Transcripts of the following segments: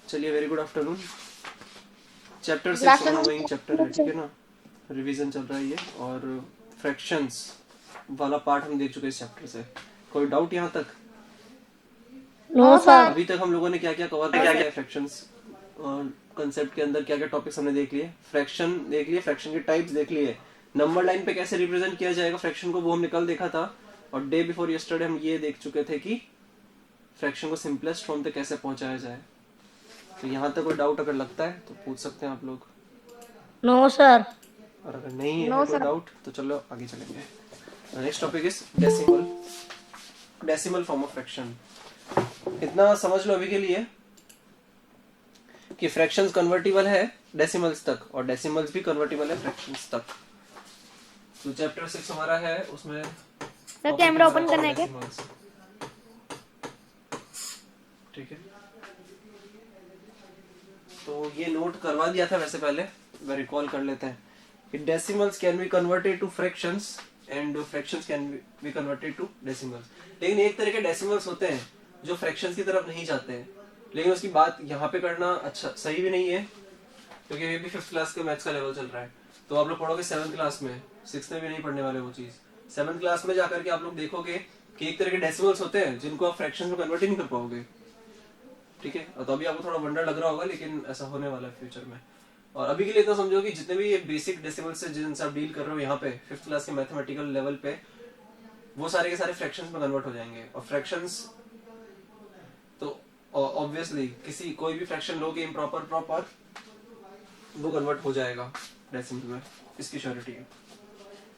चलिए very good afternoon. Chapter 6 ongoing chapter है, ठीक है ना, रिवीजन चल रहा है ये, और फ्रैक्शंस वाला पार्ट हम देख चुके हैं इस चैप्टर से। कोई डाउट यहाँ तक? No sir. अभी तक हम लोगों ने क्या क्या कवर किया है फ्रैक्शंस कंसेप्ट के अंदर? क्या क्या टॉपिक्स हमने देख लिए? फ्रैक्शन देख लिए, फ्रैक्शन के टाइप्स देख लिए, नंबर लाइन पे कैसे रिप्रेजेंट किया जाएगा फ्रैक्शन को वो हमने कल देखा था, और डे बिफोर यस्टरडे हम ये देख चुके थे कि फ्रैक्शन को सिंपलेस्ट फॉर्म तक कैसे पहुंचाया जाए। तो यहाँ तक कोई डाउट अगर लगता है तो पूछ सकते हैं आप लोग। No sir. और अगर नहीं है कोई डाउट तो चलो आगे चलेंगे। Next topic is decimal form of fraction. इतना समझ लो अभी के लिए कि फ्रैक्शंस कन्वर्टिबल है डेसिमल्स तक, और डेसिमल्स भी कन्वर्टिबल है फ्रैक्शंस तक। तो चैप्टर 6 हमारा है, उसमें सर कैमरा ओपन करना है क्या? ठीक है, तो ये नोट करवा दिया था वैसे पहले, मैं रिकॉल कर लेते हैं कि decimals can be converted to fractions and fractions can be converted to decimals. लेकिन एक तरह के डेसिमल्स होते हैं जो फ्रैक्शंस की तरफ नहीं जाते हैं, लेकिन उसकी बात यहाँ पे करना अच्छा सही भी नहीं है, क्योंकि ये भी 5th क्लास के मैथ्स का लेवल चल रहा है। तो आप लोग पढ़ोगे 7th क्लास में, 6th में भी नहीं पढ़ने वाले वो चीज। 7th क्लास में जाकर के आप लोग देखोगे कि एक तरह के डेसिमल्स होते हैं जिनको आप फ्रैक्शंस में कन्वर्ट ही नहीं कर पाओगे, ठीक है। और तो अभी आपको थोड़ा वंडर लग रहा होगा, लेकिन ऐसा होने वाला है फ्यूचर में। और अभी के लिए इतना समझो कि जितने भी ये बेसिक डेसिमल्स से जिनसे आप डील कर रहे हो यहाँ पे 5th क्लास के मैथमेटिकल लेवल पे, वो सारे के सारे फ्रैक्शंस में कन्वर्ट हो जाएंगे। और फ्रैक्शंस तो ऑब्वियसली कोई भी फ्रैक्शन लोगे इम्प्रॉपर प्रॉपर, वो कन्वर्ट हो जाएगा डेसिमल में, इसकी श्योरिटी है,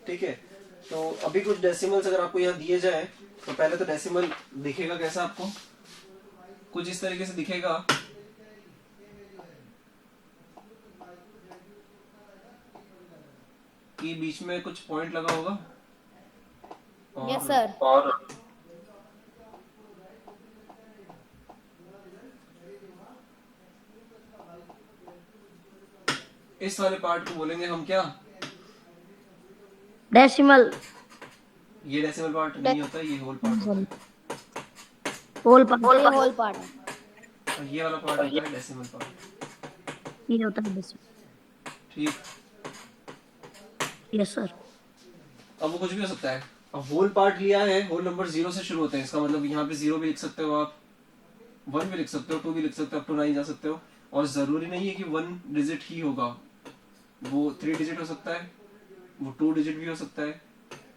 ठीक है। तो अभी कुछ डेसिमल्स अगर आपको यहाँ दिए जाए तो पहले तो डेसिमल दिखेगा कैसा आपको? कुछ इस तरीके से दिखेगा कि बीच में कुछ पॉइंट लगा होगा। Yes sir. और इस वाले पार्ट को बोलेंगे हम क्या? डेसिमल। ये डेसिमल पार्ट नहीं होता, ये होल पार्ट होता है। Whole part. और ये वाला पार्ट होता है डेसिमल पार्ट, ये होता है डेसिमल। ठीक। Yes sir. अब वो कुछ भी हो सकता है। अब होल पार्ट लिया है, होल नंबर 0 से शुरू होते हैं, इसका मतलब यहाँ पे 0 भी लिख सकते हो आप, 1 भी लिख सकते हो, 2 भी लिख सकते हो, up to 9 जा सकते हो। और जरूरी नहीं है कि 1 डिजिट ही होगा, वो 3 डिजिट हो सकता है, वो 2 डिजिट भी हो सकता है,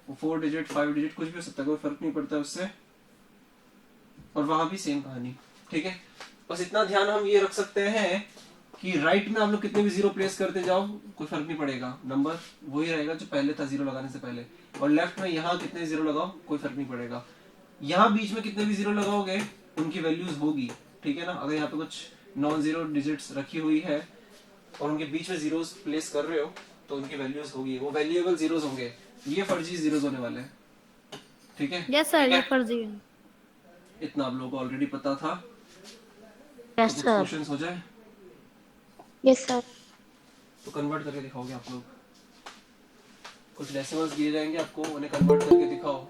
वो 4 डिजिट 5 डिजिट कुछ भी हो सकता है, कोई फर्क नहीं पड़ता उससे। और वहां भी सेम कहानी, ठीक है। बस इतना ध्यान हम ये रख सकते हैं कि राइट में आप लोग कितने भी 0 प्लेस करते जाओ कोई फर्क नहीं पड़ेगा, नंबर वही रहेगा जो पहले था 0 लगाने से पहले। और लेफ्ट में यहाँ कितने 0 लगाओ कोई फर्क नहीं पड़ेगा। यहाँ बीच में कितने भी 0 लगाओगे उनकी वैल्यूज होगी, ठीक है ना। अगर यहाँ पे कुछ नॉन जीरो डिजिट्स रखी हुई है और उनके बीच में जीरोस प्लेस कर रहे हो तो उनकी वैल्यूज होगी, वो वैल्यूएबल जीरोस होंगे। ये फर्जी जीरोस होने वाले हैं, ठीक है। यस सर, ये फर्जी है। इतना आप लोगों को ऑलरेडी पता था। Yes sir. क्वेश्चंस हो जाए? Yes sir. तो कन्वर्ट करके दिखाओगे आप लोग। कुछ डेसिमल्स दिए जाएंगे आपको, उन्हें कन्वर्ट करके दिखाओ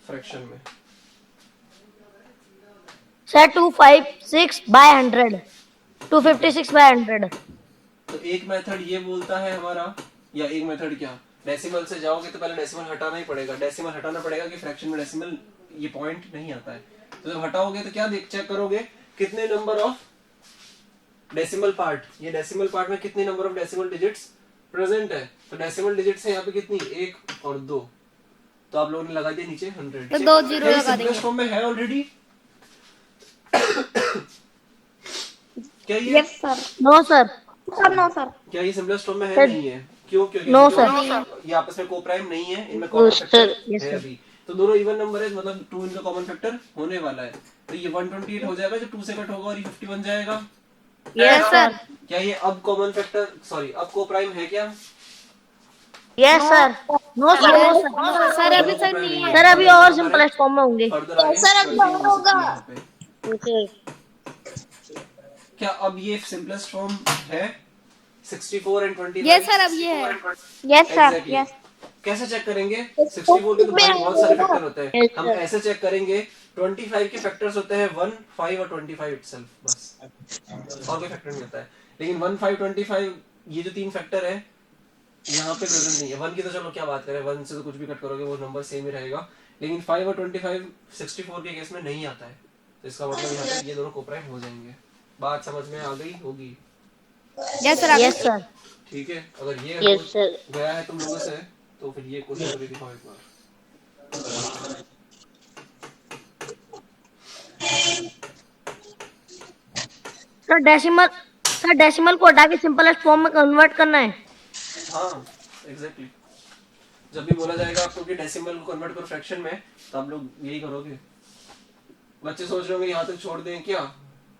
फ्रैक्शन में। Sir 256 by 100, 256 by 100। तो एक मेथड ये बोलता है हमारा, या एक मेथड क्या, डेसिमल से जाओगे तो पहले डेसिमल हटाना ही पड़ेगा। डेसिमल हटाना पड़ेगा कि फ्रैक्शन में डेसिमल ये पॉइंट नहीं आता है। तो जब हटाओगे तो क्या चेक करोगे, कितने नंबर ऑफ डेसिमल पार्ट, ये डेसिमल पार्ट में कितने number of decimal digits present है। तो डेसिमल डिजिट्स है यहाँ पे कितनी, 1 और 2। तो आप लोगों ने लगा दिया नीचे 100, तो 2 जीरो लगा देंगे। फॉर्म में है ऑलरेडी। क्या ये? Yes sir. No sir. No sir. क्या ये सिंपलेस्ट फॉर्म में है? नहीं है। क्यों? क्योंकि नो सर, ये आपस में कोप्राइम नहीं है, इनमें कॉमन फैक्टर है अभी। तो दोनों इवन नंबर है, मतलब 2 इनका कॉमन फैक्टर होने वाला है। तो ये 128 हो जाएगा, जो 2 से कट होगा, और ये 50 बन जाएगा। Yes sir. क्या ये अब कॉमन फैक्टर, सॉरी अब कोप्राइम है क्या? Yes sir. No sir. Sir अभी तक नहीं है सर, अभी और सिंपलेस्ट फॉर्म में होंगे सर। अभी और होगा। क्या अब ये सिंपलेस्ट फॉर्म है 64 एंड 25? यस सर, अब ये है। Yes sir. यस। कैसे चेक करेंगे? 64 के तो बहुत सारे फैक्टर होते हैं। हम ऐसे चेक करेंगे 25 के फैक्टर्स होते हैं 1, 5 और 25 इटसेल्फ, बस और कोई फैक्टर नहीं होता है। लेकिन 1, 5, 25 ये जो तीन फैक्टर है यहाँ पे प्रेजेंट नहीं है। 1 की तो चलो क्या बात करें, 1 से तो कुछ भी कट करोगे वो नंबर सेम ही रहेगा, लेकिन 5 और 25 64 के केस में नहीं आता है। तो इसका मतलब यहाँ पे ये दोनों कोप्राइम हो जाएंगे। बात समझ में आ गई होगी? Yes sir. Yes sir. ठीक है, अगर ये यस हो सर। गया है तुम लोगों से तो फिर ये क्वेश्चन करके दिखाओ एक बार। सर डेसिमल को हटा के सिंपलेस्ट फॉर्म में कन्वर्ट करना है। हाँ एग्जैक्टली, जब भी बोला जाएगा आपको कि डेसिमल को कन्वर्ट करो फ्रैक्शन में तो आप लोग यही करोगे। बच्चे सोच रहे होंगे यहाँ तक छोड़ दें, क्या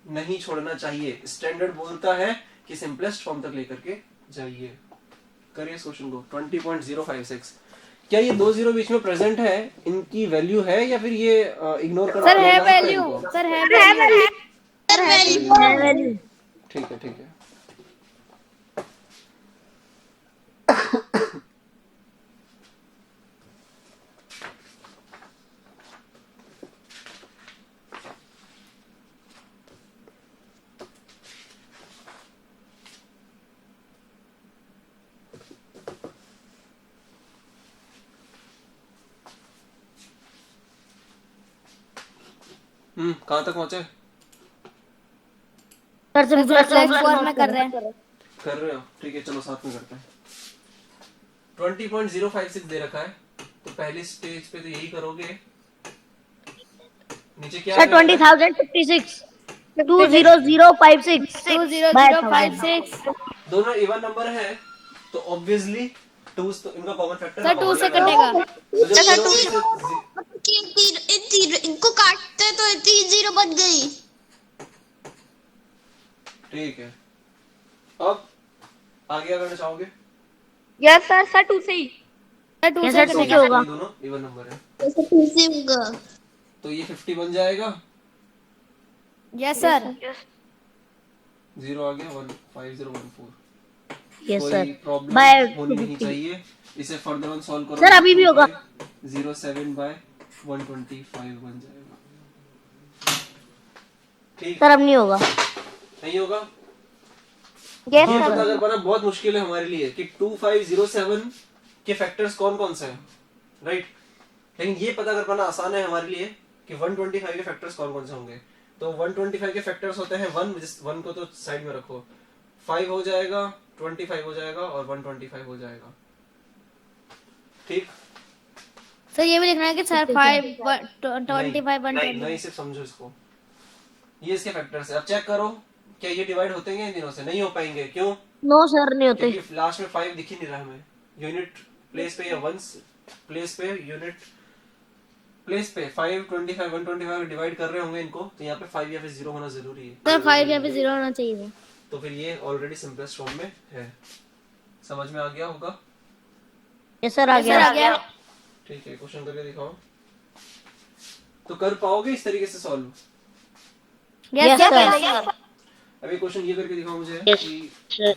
नहीं छोड़ना चाहिए, स्टैंडर्ड बोलता है कि सिंपलेस्ट फॉर्म तक लेकर के जाइए। करिए इस क्वेश्चन को। 20.056, क्या ये दो जीरो बीच में प्रेजेंट है, इनकी वैल्यू है या फिर ये इग्नोर कर सर है वैल्यू, सर है वैल्यू। ठीक है ठीक है। कहाँ तक पहुंचे? सर सिंपलेस्ट फॉर्म में कर रहे हैं। कर रहे हो, ठीक है चलो साथ में करते हैं। 20.056 दे रखा है, तो पहली स्टेज पे तो यही करोगे। नीचे क्या सर 20,056 20056 20056 दोनों इवन नंबर है तो ऑब्वियसली 2 तो इनका कॉमन फैक्टर सर 2 से कटेगा। इनको काटते तो 30 बच गई। ठीक है, अब आगे क्या करना चाहोगे? यस सर, सर 2 से ही, सर 2 से कटेगा। होगा। ये दोनों इवन नंबर है ऐसे कैसे होगा? तो ये 50 बन जाएगा। Yes sir. 0 आ गया, 15014। यस कोई सर। प्रॉब्लम बाय होनी नहीं चाहिए। इसे फर्दर ऑन सॉल्व करो। सर, अभी भी होगा। 07/125 बन जाएगा। ठीक, सर अब नहीं होगा। नहीं होगा। यस ये सर। पता कर पाना बहुत मुश्किल है हमारे लिए कि 2507 के फैक्टर्स कौन कौन से हैं, राइट? लेकिन ये पता कर पाना आसान है हमारे लिए कि 125 के फैक्टर्स कौन कौन से होंगे। तो 125 के फैक्टर्स होते हैं 1 को तो साइड में रखो, 5 हो जाएगा, 25 हो जाएगा और 125 हो जाएगा। ठीक, सर ये भी लिखना है कि सर 5 25 नहीं सिर्फ समझो इसको। ये इसके फैक्टर्स है। अब चेक करो क्या ये डिवाइड होते हैं इन दिनों से? नहीं हो पाएंगे। क्यों? नो सर नहीं होते। क्योंकि लास्ट में 5 दिख ही नहीं रहा हमें। यूनिट प्लेस पे या वंस प्लेस पे, यूनिट प्लेस पे 5 25 125 डिवाइड कर रहे होंगे इनको, तो यहाँ पे 5 या फिर 0 होना जरूरी है। सर 5 या फिर 0 होना चाहिए। तो फिर ये ऑलरेडी सिंपलेस्ट फॉर्म में है। समझ में आ गया होगा? यस सर आ गया। ठीक है, क्वेश्चन करके दिखाओ। तो कर पाओगे इस तरीके से सॉल्व? Yes sir. अभी क्वेश्चन ये करके दिखाओ मुझे यस कि सर।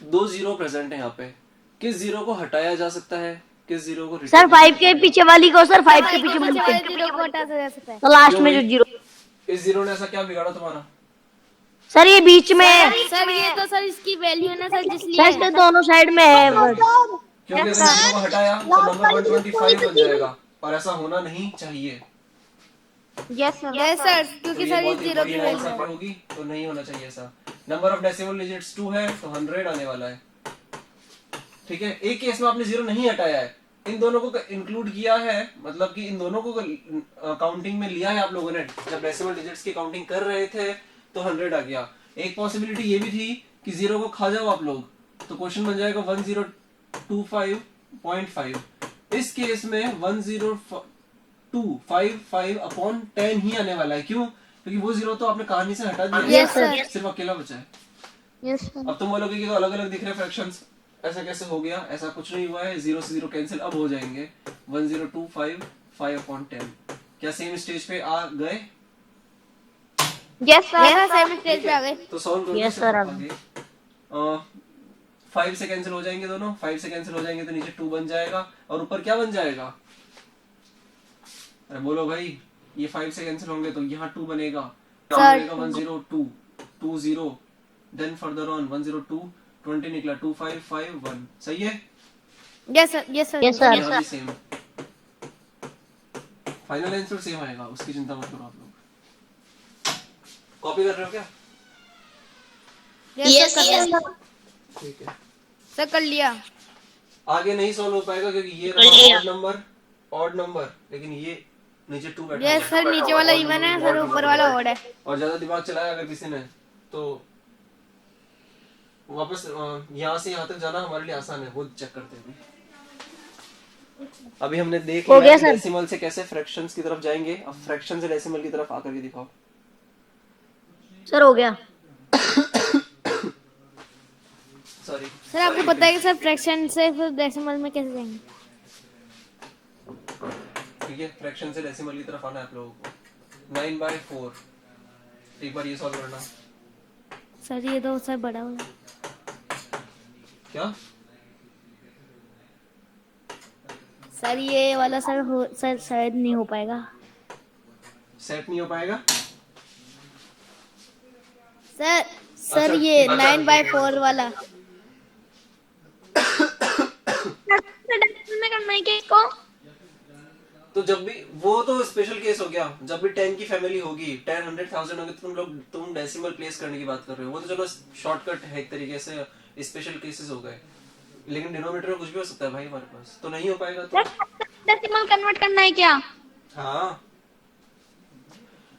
दो जीरो प्रेजेंट है यहाँ पे। किस जीरो को हटाया जा सकता है, किस जीरो को सर 5 के पीछे वाली को, सर 5 के पीछे वाली को। 0 को हटा सकता है। तो लास्ट में जो 0। इस जीरो ने ऐसा क्या बिगाड़ा तुम्हारा? सर ये बीच में है। सर ये तो सर इसकी वैल्यू है ना सर, सर इसलिए इसके दोनों साइड में है बस। क्योंकि अगर जीरो को हटाया तो नंबर 125 बन जाएगा और ऐसा होना नहीं चाहिए। यस सर, क्योंकि सर ये 0 की वैल्यू आंसर होगी तो नहीं होना चाहिए ऐसा। नंबर ऑफ डेसिमल डिजिट्स 2 है तो 100 आने वाला है। ठीक है, एक केस में आपने 0 नहीं हटाया है, इन दोनों को इंक्लूड किया है, मतलब कि इन दोनों को काउंटिंग में लिया है आप लोगों ने। जब डेसिमल डिजिट्स की काउंटिंग कर रहे थे तो 100 आ गया। एक पॉसिबिलिटी ये भी थी कि 0 को खा जाओ आप लोग, तो क्वेश्चन बन जाएगा 1025.5। इस केस में 1025/10 ही आने वाला है। क्यों? क्योंकि वो 0 तो आपने कहानी से हटा दिया। Yes sir. सिर्फ अकेला बचा है। Yes sir. अब तुम बोलोगे कि तो अलग अलग दिख रहे फ्रैक्शंस, ऐसा कैसे हो गया? ऐसा कुछ नहीं हुआ है, 0 से 0 कैंसिल अब हो जाएंगे। 1025 5/10। क्या सेम स्टेज पे आ गए? Yes yes sir. Sir same stage पे आ गए। तो सॉल्व करो। Yes, sir, आगे 5 से कैंसिल हो जाएंगे दोनों, 5 से कैंसिल हो जाएंगे तो नीचे 2 बन जाएगा और ऊपर क्या बन जाएगा? अरे बोलो भाई, ये 5 से कैंसिल होंगे तो यहाँ 2 बनेगा, Sir, 102 20 देन फर्दर ऑन 102 20 निकला 2 5 5 1। सही है? Yes sir yes sir Yes, sir. यहाँ भी सेम, फाइनल आंसर सेम आएगा, उसकी चिंता मत करो आप लोग। कॉपी कर रहे हो क्या? यस सर कर लिया। ठीक है। सर कर लिया। आगे नहीं सॉल्व हो पाएगा क्योंकि ये ऑड नंबर, लेकिन ये नीचे 2 बैठा यस सर नीचे वाला इवन है सर, ऊपर वाला ऑड है। और ज्यादा दिमाग चलाया अगर किसी ने तो वापस यहाँ से यहाँ तक जाना हमारे लिए आसान है, वो चेक करते हैं। अभी हमने देख हो लिया गया कि सर। डेसिमल से कैसे फ्रैक्शंस की तरफ जाएंगे, अब फ्रैक्शन से डेसिमल की तरफ आकर के दिखाओ। सर हो गया। सॉरी सर आपको पता है कि सर फ्रैक्शन से फिर डेसिमल में कैसे जाएंगे? ठीक है, फ्रैक्शन से डेसिमल की तरफ आना है आप लोगों को। 9/4 एक बार ये सॉल्व करना। सर ये तो सर बड़ा होगा। क्या? सर ये वाला सर शायद नहीं हो पाएगा। सेट नहीं हो पाएगा? सर ये 9/4 वाला। में करना है क्या इसको? तो जब भी वो तो स्पेशल केस हो गया, जब भी 10 की फैमिली होगी, 10 100,000 होंगे तो तुम डेसिमल प्लेस करने की बात कर रहे हो, वो तो चलो शॉर्टकट है एक तरीके से, स्पेशल केसेस हो गए। लेकिन डिनोमिनेटर में कुछ भी हो सकता है भाई हमारे पास, तो नहीं हो पाएगा। तो डेसिमल कन्वर्ट करना है क्या? हाँ,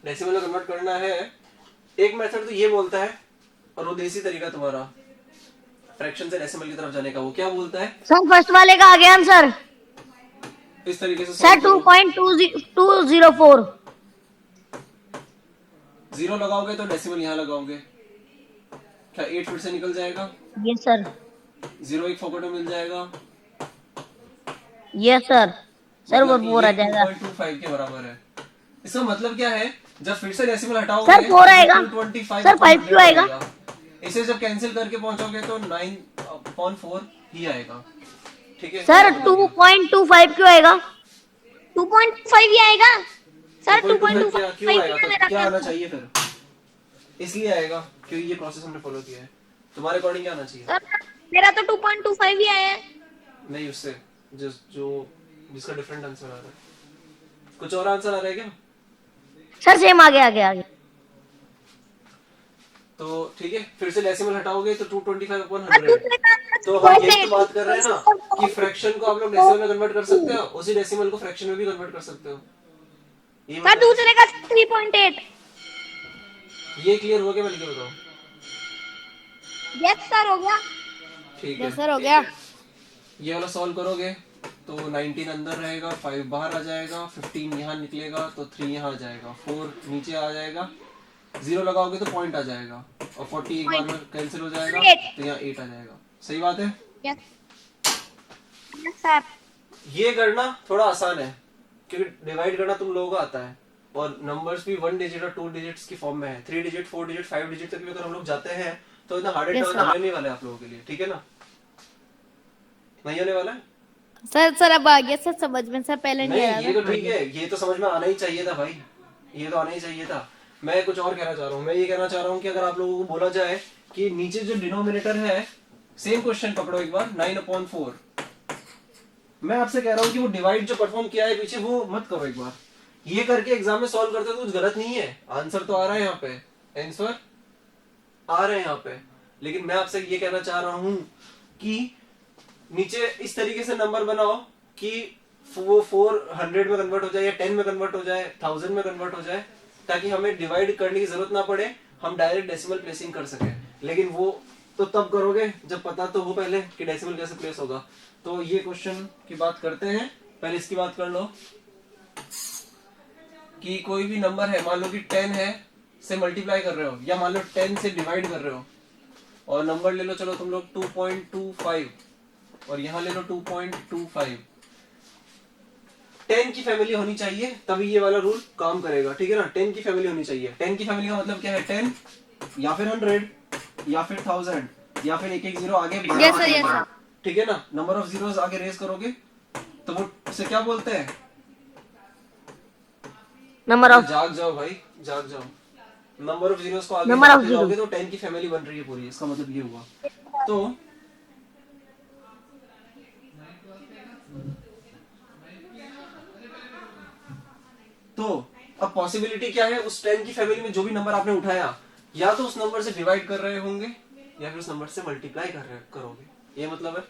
डेसिमल में कन्वर्ट करना है। एक मेथड तो ये बोलता है, और वो देसी तरीका तुम्हारा फ्रैक्शन से डेसिमल की तरफ जाने का, वो क्या बोलता है? सर फर्स्ट वाले का आ गया आंसर इस तरीके से सर 2.204। 0 लगाओगे तो डेसिमल यहाँ लगाओगे, क्या 8 फिर से निकल जाएगा? Yes sir. 0 एक फोकट में मिल जाएगा। Yes sir. सर वो मतलब 4 आ ये जाएगा। 2.25 के बराबर है। इसका मतलब क्या है, जब फिर से डेसिमल हटाओगे सर 4 आएगा। 225 सर 5 क्यों आएगा? इसे जब कैंसिल करके पहुंचोगे तो 9/4 ही आएगा। ठीक है सर 2.25 क्यों आएगा? 2.5 ही आएगा सर। 2.25 क्यों आएगा? तो मेरा क्या आना चाहिए फिर? इसलिए आएगा क्योंकि ये प्रोसेस हमने फॉलो किया है। तुम्हारे अकॉर्डिंग क्या आना चाहिए? सर मेरा तो 2.25 ही आया है। नहीं, उससे जिसका डिफरेंट आंसर आ रहा है। कुछ और आंसर आ रहा है क्या? सर सेम आ गया आगे। तो ठीक है, फिर से डेसिमल हटाओगे तो 225/100। तो हम यही तो बात कर रहे हैं ना कि फ्रैक्शन को आप लोग डेसिमल में कन्वर्ट कर सकते हो, उसी डेसिमल को फ्रैक्शन में भी कन्वर्ट कर सकते हो। ये सर मतलब दूसरे का 3.8। ये क्लियर हो गया? मैं बताऊं? यस सर हो गया। ठीक है, यस सर हो गया। ये वाला सॉल्व करोगे तो 19 अंदर रहेगा, 5 बाहर आ जाएगा, 15 यहाँ निकलेगा तो 3 यहाँ आ जाएगा, 4 नीचे आ जाएगा, 0 लगाओगे तो पॉइंट आ जाएगा, और 40 एक बार में कैंसिल हो जाएगा तो यहाँ 8 आ जाएगा। सही बात है? Yes sir. ये करना थोड़ा आसान है क्योंकि डिवाइड करना तुम लोगों को आता है, और नंबर्स भी 1 डिजिट और 2 डिजिट्स की फॉर्म में है। 3 डिजिट 4 डिजिट 5 डिजिट तक भी अगर हम लोग जाते हैं तो इतना हार्ड Yes, टास्क sir. होने नहीं वाला है आप लोगों के लिए। ठीक है ना? नहीं होने वाला है? सर अब आ गया सर समझ में। सर पहले नहीं आया नहीं, ये तो ठीक है, ये तो समझ में आना ही चाहिए था भाई, ये तो आना ही चाहिए था। मैं कुछ और कहना चाह रहा हूँ। मैं ये कहना चाह रहा हूँ कि अगर आप लोगों को बोला जाए कि नीचे जो डिनोमिनेटर है, सेम क्वेश्चन पकड़ो एक बार, 9/4। मैं आपसे कह रहा हूँ कि वो डिवाइड जो परफॉर्म किया है पीछे, वो मत करो एक बार। ये करके एग्जाम में सॉल्व करते तो कुछ गलत नहीं है, आंसर तो आ रहा है यहाँ पे, आंसर आ रहे हैं यहाँ पे। लेकिन मैं आपसे ये कहना चाह रहा हूँ कि नीचे इस तरीके से नंबर बनाओ कि वो 400 में कन्वर्ट हो जाए, या 10 में कन्वर्ट हो जाए, 1000 में कन्वर्ट हो जाए, ताकि हमें डिवाइड करने की जरूरत ना पड़े, हम डायरेक्ट डेसिमल प्लेसिंग कर सके। लेकिन वो तो तब करोगे जब पता तो हो पहले कि डेसिमल कैसे प्लेस होगा। तो ये क्वेश्चन की बात करते हैं, पहले इसकी बात कर लो कि कोई भी नंबर है, मान लो कि 10 है से मल्टीप्लाई कर रहे हो, या मान लो 10 से डिवाइड कर रहे हो, और नंबर ले लो चलो तुम लोग 2.25, और यहाँ ले लो 2.25। 10 की फैमिली होनी चाहिए तभी ये वाला रूल काम करेगा, ठीक है ना। 10 की फैमिली होनी चाहिए। 10 की फैमिली का मतलब क्या है, 10 या फिर 100 या फिर 1000 या फिर एक एक जीरो आगे बढ़ा Yes, sir, yes, sir. ठीक है ना। नंबर ऑफ जीरोस आगे रेज करोगे तो वो उसे क्या बोलते हैं, नंबर ऑफ जाग जाओ भाई, जाग जाओ। नंबर ऑफ जीरोस को आगे Number of बढ़ाते जाओगे तो 10 की फैमिली बन रही है पूरी, इसका मतलब ये हुआ। तो अब पॉसिबिलिटी क्या है, उस 10 की फैमिली में जो भी नंबर आपने उठाया या तो उस नंबर से डिवाइड कर रहे होंगे या फिर उस नंबर से मल्टीप्लाई करोगे, ये मतलब है।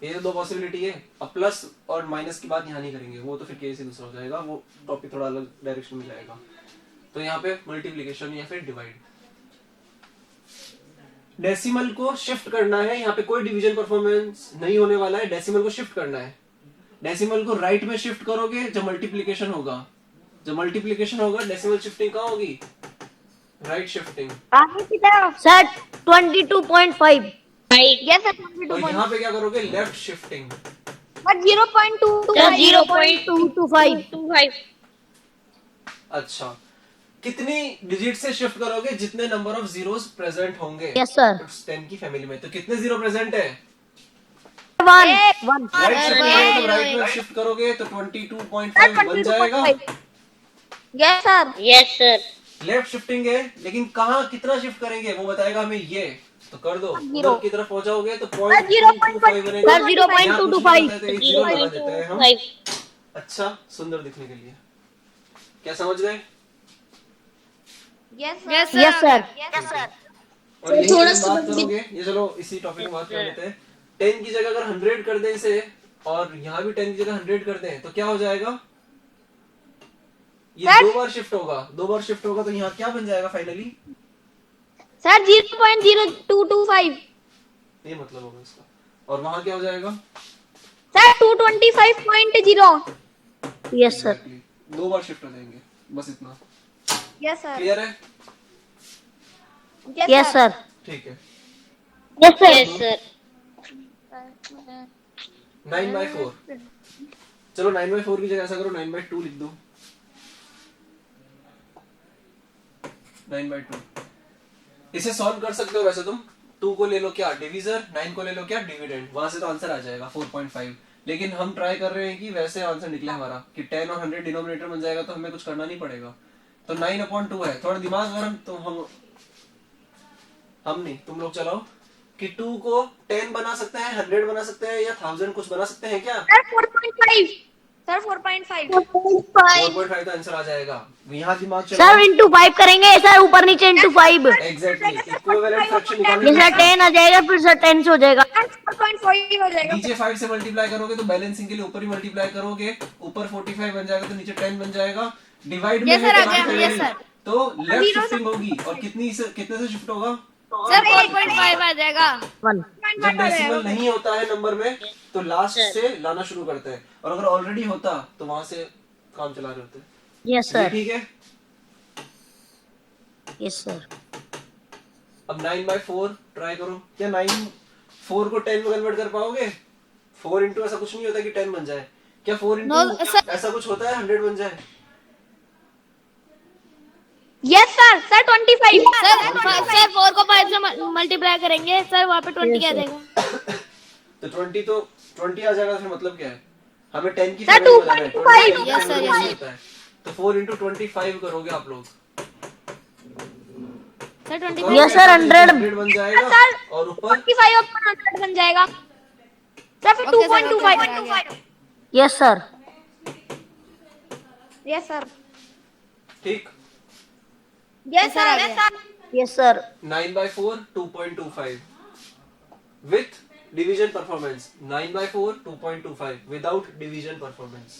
ये तो दो पॉसिबिलिटी है। अब प्लस और माइनस की बात यहाँ नहीं करेंगे, वो तो फिर केस ही दूसरा हो जाएगा, वो टॉपिक थोड़ा अलग डायरेक्शन में जाएगा। तो यहाँ पे मल्टीप्लीकेशन या फिर डिवाइड। डेसिमल को शिफ्ट करना है, यहाँ पे कोई डिवीजन परफॉर्मेंस नहीं होने वाला है, डेसिमल को शिफ्ट करना है। डेसिमल को राइट में शिफ्ट करोगे जब मल्टीप्लीकेशन होगा, जब मल्टीप्लीकेशन होगा डेसिमल शिफ्टिंग कहाँ होगी, राइट शिफ्टिंग। आगे की तरफ सर 22.5 यस सर और यहाँ पे क्या करोगे, लेफ्ट शिफ्टिंग। बट 0.2 सर 0.225 अच्छा, कितनी डिजिट से शिफ्ट करोगे, जितने नंबर ऑफ जीरोस प्रेजेंट होंगे यस सर 10 की फैमिली में। तो कितने जीरो प्रेजेंट है, 1 राइट में शिफ्ट करोगे तो 22.5 बन जाएगा। Yes sir yes sir left shifting है, लेकिन कहाँ कितना शिफ्ट करेंगे वो बताएगा हमें ये, तो कर दो। उधर की तरफ पहुंचाओगे तो 0.25 बनेगा। सर 0.225 तो एक जीरो लगा देते हैं हम। अच्छा, सुंदर दिखने के लिए। क्या समझ गए? यस Yes, यस सर और यही बात करोगे, ये चलो इसी टॉपिक में बात कर लेते हैं। 10 की जगह अगर 100 कर दें इसे, और यहाँ भी 10 की जगह 100 कर दें, तो क्या हो जाएगा, ये दो बार शिफ्ट होगा, तो यहाँ क्या बन जाएगा फाइनली, सर 0.0225 ये मतलब होगा इसका। और वहां क्या हो जाएगा, सर 225.0 यस सर Exactly. दो बार शिफ्ट हो जाएंगे, बस इतना। यस सर क्लियर है? यस सर ठीक है। यस सर 9/4, चलो 9/4 की जगह ऐसा करो 9/2 लिख दो। 9/2 इसे सॉल्व कर सकते हो वैसे तुम। 2 को ले लो क्या डिविजर, 9 को ले लो क्या डिविडेंड, वहां से तो आंसर आ जाएगा 4.5। लेकिन हम ट्राई कर रहे हैं कि वैसे आंसर निकले हमारा कि 10 और 100 डिनोमिनेटर बन जाएगा, तो हमें कुछ करना नहीं पड़ेगा। तो 9/2 है। थोड़ा दिमाग गरम तो हम नहीं, तुम लोग चलाओ कि 2 को 10 बना सकते हैं, 100 बना सकते हैं या 1000 कुछ बना सकते हैं क्या? सर 4.5 सर 4.5 4.5 का आंसर आ जाएगा। यहाँ दिमाग सर चलाओ। इंटू 5 करेंगे सर, ऊपर नीचे इंटू 5 एग्जैक्टली इक्विवेलेंट फ्रैक्शन निकालने जैसा 10 आ जाएगा फिर सर 10 से हो जाएगा। 4.5 हो जाएगा नीचे 5 से मल्टीप्लाई करोगे तो बैलेंसिंग के लिए ऊपर ही मल्टीप्लाई करोगे, ऊपर 45 बन जाएगा तो नीचे 10 बन जाएगा। डिवाइड में Yes, sir, है आ गया, तो yes, sir. तो लेफ्ट शिफ्टिंग होगी, और कितने से शिफ्ट होगा, सर 4.5 आ जाएगा। 1 जब डेसिमल नहीं होता है नंबर में तो लास्ट से लाना शुरू करते हैं, और अगर ऑलरेडी होता तो वहां से काम चला रहे होते। यस ये सर ठीक है। यस सर अब 9/4 ट्राई करो, क्या 4 को 10 में कन्वर्ट कर पाओगे? 4 इंटू ऐसा कुछ नहीं होता कि 10 बन जाए, क्या 4 इंटू No, sir. ऐसा कुछ होता है 100 बन जाए? यस सर 25 सर 4 को 5 से मल्टीप्लाई करेंगे सर, वहाँ पे 20 आ जाएगा। तो 20 आ जाएगा, फिर मतलब क्या है, हमें 10 की Sir, family बनाना है, 2.5 20 Yes, sir, family yes, नहीं sir. होता है। तो 4 इंटू 25 करोगे आप लोग, सर 20 करोगे Yes, sir, तो 100 बन जाएगा, Sir. और ऊपर 25 अपना 100 बन जाएगा सर फिर Okay, sir, 2.25 yes sir yes sir ठीक। यस sir, आ सर गया. Yes sir 9/4 2.25 with division performance, 9/4 2.25 without division performance।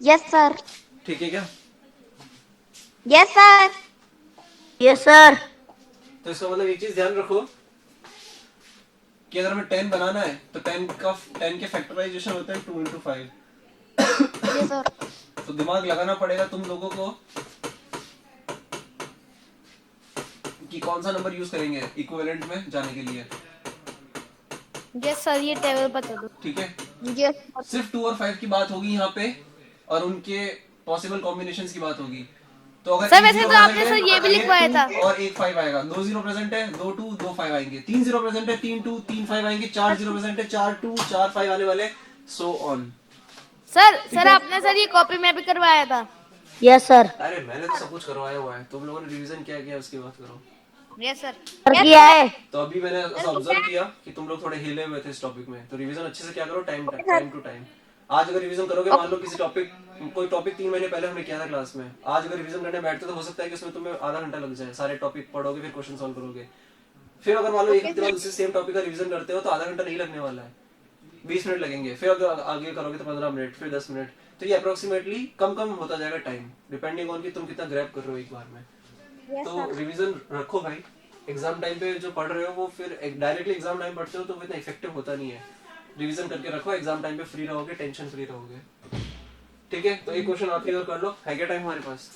Yes sir ठीक है क्या? यस सर यस सर तो इसका मतलब एक चीज ध्यान रखो कि अगर हमें 10 बनाना है तो 10 के फैक्टराइजेशन होता है 2 इंटू 5। यस सर तो दिमाग लगाना पड़ेगा तुम लोगों को कि कौन सा नंबर यूज करेंगे इक्विवेलेंट में जाने के लिए। यस सर, ये टेबल बता दो। ठीक है। यस सिर्फ 2 और 5 की बात होगी यहाँ पे और उनके पॉसिबल कॉम्बिनेशंस की बात होगी। तो अगर सर, एक वैसे zero तो आपने present सर है, ये भी एक लिखवाया two था। और एक 5 आएगा। 2 0 प्रेजेंट है, 2 2 2 5 आएंगे। 3 0 प्रेजेंट है, 3 2 3 5 आएंगे। 4 0 प्रेजेंट है, 4 2 4 5 आने वाले, सो ऑन। सर आपने सर ये कॉपी में भी करवाया था। Yes sir. अरे मैंने तो सब कुछ करवाया हुआ है, तुम लोगों ने रिवीजन क्या किया उसकी बात करो। Yes sir. सर किया है। तो अभी मैंने ऐसा ऑब्जर्व किया कि तुम लोग थोड़े हिले हुए थे इस टॉपिक में, तो रिवीजन अच्छे से क्या करो, टाइम टू टाइम। आज अगर रिवीजन करोगे, मान लो किसी टॉपिक, कोई टॉपिक 3 महीने पहले हमने किया था क्लास में, आज अगर रिवीजन करने बैठते तो हो सकता है कि उसमें तुम्हें आधा घंटा लग जाए। सारे टॉपिक पढ़ोगे, फिर क्वेश्चन सॉल्व करोगे। फिर अगर मान लो एक हफ्ते बाद उसी सेम टॉपिक का रिवीजन करते हो तो आधा घंटा नहीं लगने वाला है, 20 मिनट लगेंगे। फिर अगर आगे करोगे तो 15 मिनट, फिर 10 मिनट। तो ये अप्रोक्सीमेटली कम कम होता जाएगा टाइम, डिपेंडिंग ऑन कि तुम कितना ग्रैब कर रहे हो एक बार में। तो रिवीजन रखो भाई। एग्जाम टाइम पे जो पढ़ रहे हो वो फिर डायरेक्टली एग्जाम टाइम पढ़ते हो तो वो इतना इफेक्टिव होता नहीं है। रिवीजन करके रखो, एग्जाम टाइम पे फ्री रहोगे, टेंशन फ्री रहोगे। ठीक है, तो एक क्वेश्चन आखिरी और कर लो। है क्या टाइम हमारे पास?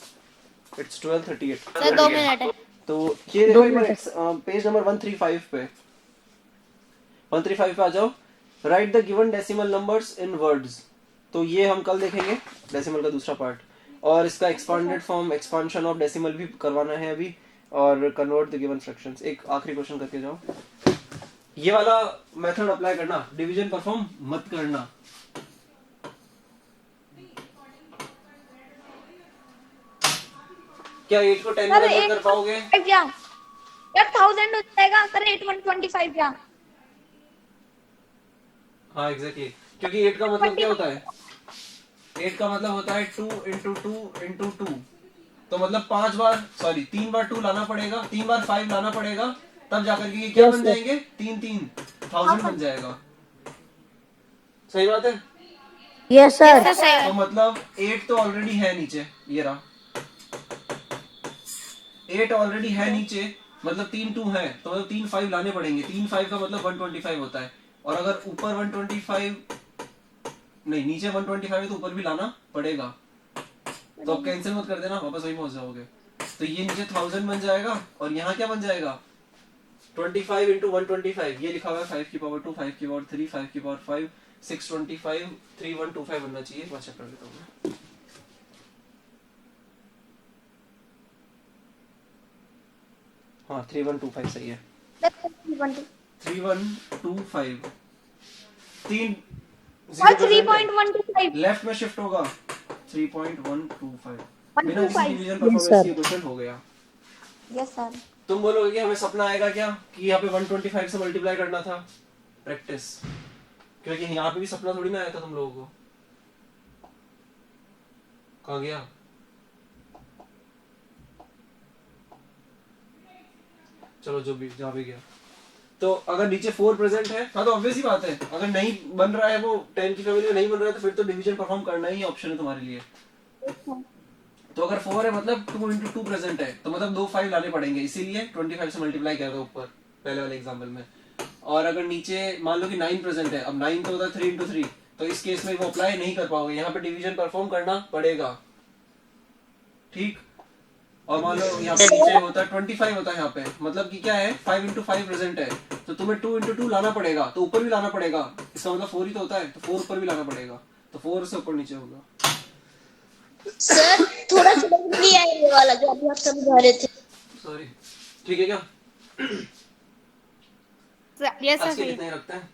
इट्स 12:38। सर 2 मिनट है। तो ये देखो पेज नंबर 135 पे, 135 पे आ जाओ। Right the given decimal numbers in words. तो ये हम कल देखेंगे, डेसिमल का दूसरा पार्ट। और इसका expanded form, expansion of decimal भी करवाना है अभी, और कन्वर्ट द गिवन फ्रैक्शंस। एक आखिरी क्वेश्चन करके जाओ। ये वाला मेथड अप्लाई करना, डिवीजन परफॉर्म मत करना। क्या 8 को 10 में कन्वर्ट कर पाओगे? क्या यार 1000 हो जाएगा, सर 8125 क्या? हाँ एग्जैक्टली, क्योंकि 8 का मतलब क्या होता है? 8 का मतलब होता है 2 इंटू 2 इंटू 2। तो मतलब 3 बार 2 लाना पड़ेगा, 3 बार 5 लाना पड़ेगा, तब जाकर के ये क्या बन जाएंगे? 3 1000 बन जाएगा। सही बात है? Yes sir. तो मतलब 8 तो ऑलरेडी है नीचे, ये रहा 8 ऑलरेडी है नीचे, मतलब 3 2 है, तो मतलब 3 5 लाने पड़ेंगे। 3 5 का मतलब 125 होता है। और अगर ऊपर 125 नहीं, नीचे 125 है तो ऊपर भी लाना पड़ेगा। तो अब कैंसिल मत कर देना, वापस वही पहुंच जाओगे। तो ये नीचे 1000 बन जाएगा और यहाँ क्या बन जाएगा? 25 इंटू 125। ये लिखा हुआ है 5 की पावर 2, 5 की पावर 3, 5 की पावर 5, 625, 3125 बनना चाहिए। मैं चेक कर देता हूँ। हाँ 3125 सही है। 3125 3 3.125 लेफ्ट में शिफ्ट होगा। 3.125 बिना किसी डिवीजन परफॉर्मेंस के क्वेश्चन हो गया। Yes sir. तुम बोलोगे कि हमें सपना आएगा क्या कि यहाँ पे 125 से मल्टीप्लाई करना था? प्रैक्टिस, क्योंकि यहाँ पे भी सपना थोड़ी ना आया था तुम लोगों को। कहाँ गया? चलो जो भी, जहाँ भी गया। तो अगर नीचे 4 प्रेजेंट है, हाँ तो ऑब्वियस ही बात है, अगर नहीं बन रहा है वो 10 की फैमिली में नहीं बन रहा है तो फिर तो डिवीजन परफॉर्म करना ही ऑप्शन है तुम्हारे लिए। तो अगर 4 है मतलब 2 इंटू 2 प्रेजेंट है, तो मतलब 2 5 लाने पड़ेंगे, इसीलिए 25 से मल्टीप्लाई किया था ऊपर पहले वाले एग्जाम्पल में। और अगर नीचे मान लो कि 9 प्रेजेंट है, अब 9 तो होता है 3 इंटू 3, तो इस केस में वो अप्लाई नहीं कर पाओगे, यहाँ पे डिवीजन परफॉर्म करना पड़ेगा। ठीक, और मान लो यहाँ पे नीचे होता है 25 होता है यहाँ पे, मतलब कि क्या है 5 इंटू 5 प्रेजेंट है, तो तुम्हें 2 इंटू 2 लाना पड़ेगा, तो ऊपर भी लाना पड़ेगा। इसका मतलब 4 ही तो होता है, तो 4 ऊपर भी लाना पड़ेगा, तो 4 से ऊपर नीचे होगा। सर थोड़ा समझ नहीं आया ये वाला जो अभी आप समझा रहे थे। सॉरी, ठीक है क्या? यस आज के सर। कितने रखते हैं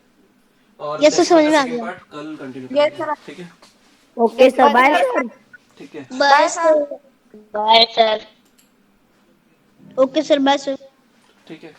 और Yes, sir, समझ में आ गया। पार्ट कल कंटिन्यू Yes, करेंगे। sir. ठीक है, ओके सर, बाय सर। ठीक है, bye sir. Bye sir. Okay sir, bye sir. ठीक है।